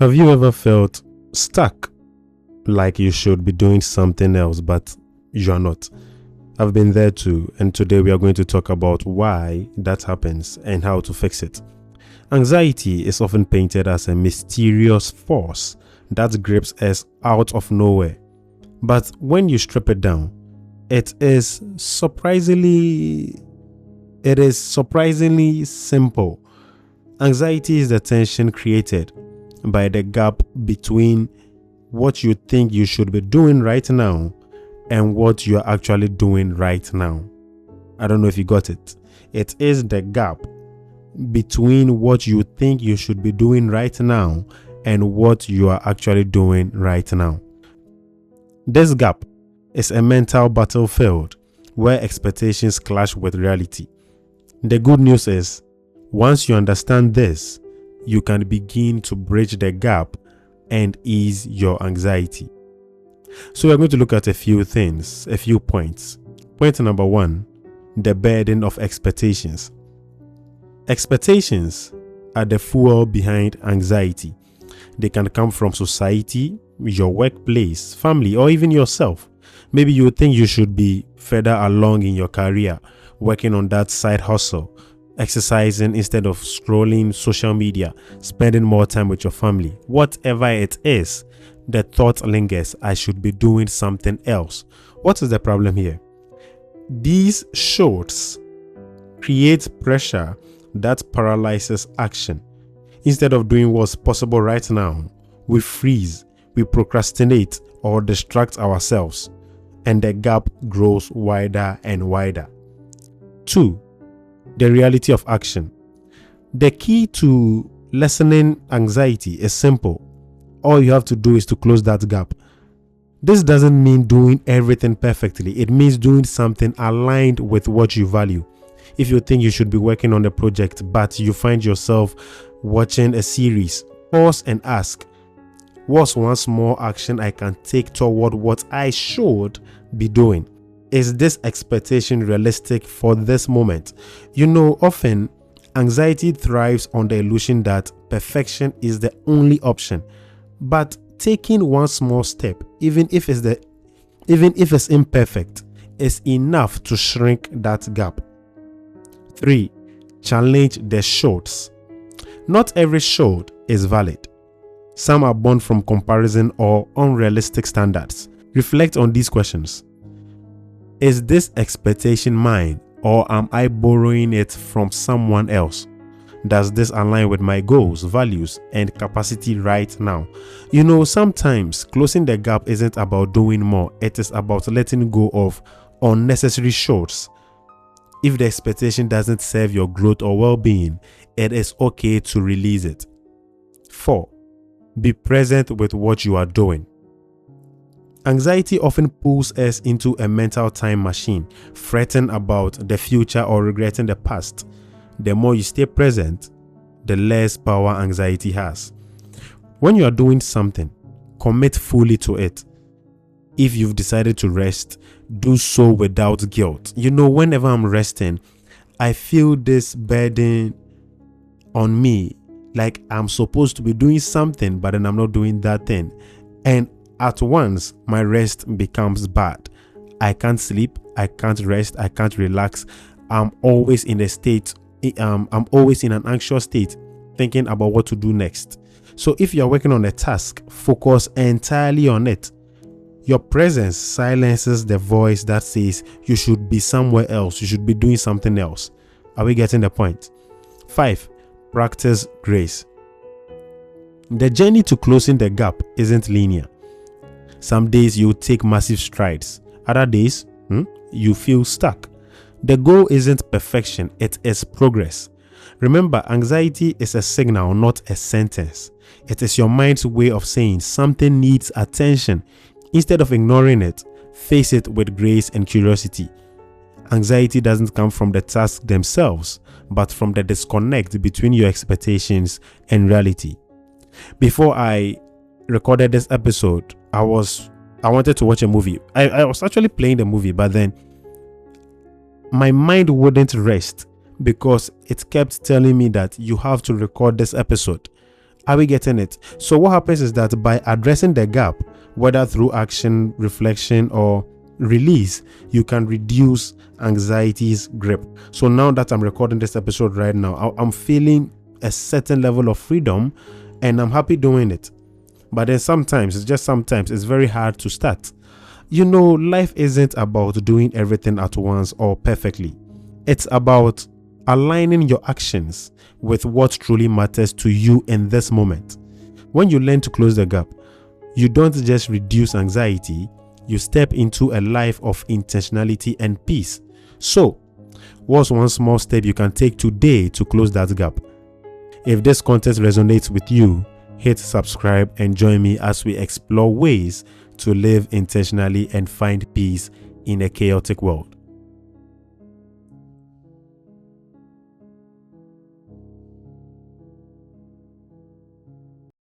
Have you ever felt stuck, like you should be doing something else, but you are not? I've been there too, and today we are going to talk about why that happens and how to fix it. Anxiety is often painted as a mysterious force that grips us out of nowhere. But when you strip it down, it is surprisingly simple. Anxiety is the tension created by the gap between what you think you should be doing right now and what you are actually doing right now. I don't know if you got it. It is the gap between what you think you should be doing right now and what you are actually doing right now. This gap is a mental battlefield where expectations clash with reality. The good news is, once you understand this, you can begin to bridge the gap and ease your anxiety. So we're going to look at a few things, a few points. Point number 1, the burden of expectations. Expectations are the fuel behind anxiety. They can come from society, your workplace, family, or even yourself. Maybe you think you should be further along in your career, working on that side hustle, exercising instead of scrolling social media, spending more time with your family. Whatever it is, the thought lingers, I should be doing something else. What is the problem here? These shoulds create pressure that paralyzes action. Instead of doing what's possible right now, we freeze, we procrastinate, or distract ourselves, and the gap grows wider and wider. 2, the reality of action. The key to lessening anxiety is simple. All you have to do is to close that gap. This doesn't mean doing everything perfectly. It means doing something aligned with what you value. If you think you should be working on a project, but you find yourself watching a series, pause and ask, what's one small action I can take toward what I should be doing? Is this expectation realistic for this moment? Often anxiety thrives on the illusion that perfection is the only option. But taking one small step, even if it's imperfect, is enough to shrink that gap. 3, challenge the shoulds. Not every should is valid. Some are born from comparison or unrealistic standards. Reflect on these questions. Is this expectation mine, or am I borrowing it from someone else? Does this align with my goals, values, and capacity right now? Sometimes closing the gap isn't about doing more. It is about letting go of unnecessary shoulds. If the expectation doesn't serve your growth or well-being, it is okay to release it. 4, be present with what you are doing. Anxiety often pulls us into a mental time machine, fretting about the future or regretting the past. The more you stay present, the less power anxiety has. When you are doing something, commit fully to it. If you've decided to rest, do so without guilt. Whenever I'm resting, I feel this burden on me, like I'm supposed to be doing something, but then I'm not doing that thing. And at once, my rest becomes bad. I can't sleep, I can't rest, I can't relax. I'm always in an anxious state, thinking about what to do next. So if you're working on a task, focus entirely on it. Your presence silences the voice that says you should be somewhere else, you should be doing something else. Are we getting the point? 5, practice grace. The journey to closing the gap isn't linear. Some days you take massive strides. Other days, you feel stuck. The goal isn't perfection, it is progress. Remember, anxiety is a signal, not a sentence. It is your mind's way of saying something needs attention. Instead of ignoring it, face it with grace and curiosity. Anxiety doesn't come from the tasks themselves, but from the disconnect between your expectations and reality. Before I recorded this episode, I wanted to watch a movie. I was actually playing the movie, but then my mind wouldn't rest because it kept telling me that you have to record this episode. Are we getting it? So what happens is that by addressing the gap, whether through action, reflection, or release, you can reduce anxiety's grip. So now that I'm recording this episode right now, I'm feeling a certain level of freedom and I'm happy doing it. But then sometimes it's very hard to start. Life isn't about doing everything at once or perfectly. It's about aligning your actions with what truly matters to you in this moment. When you learn to close the gap, you don't just reduce anxiety, you step into a life of intentionality and peace. So, what's one small step you can take today to close that gap? If this content resonates with you, hit subscribe and join me as we explore ways to live intentionally and find peace in a chaotic world.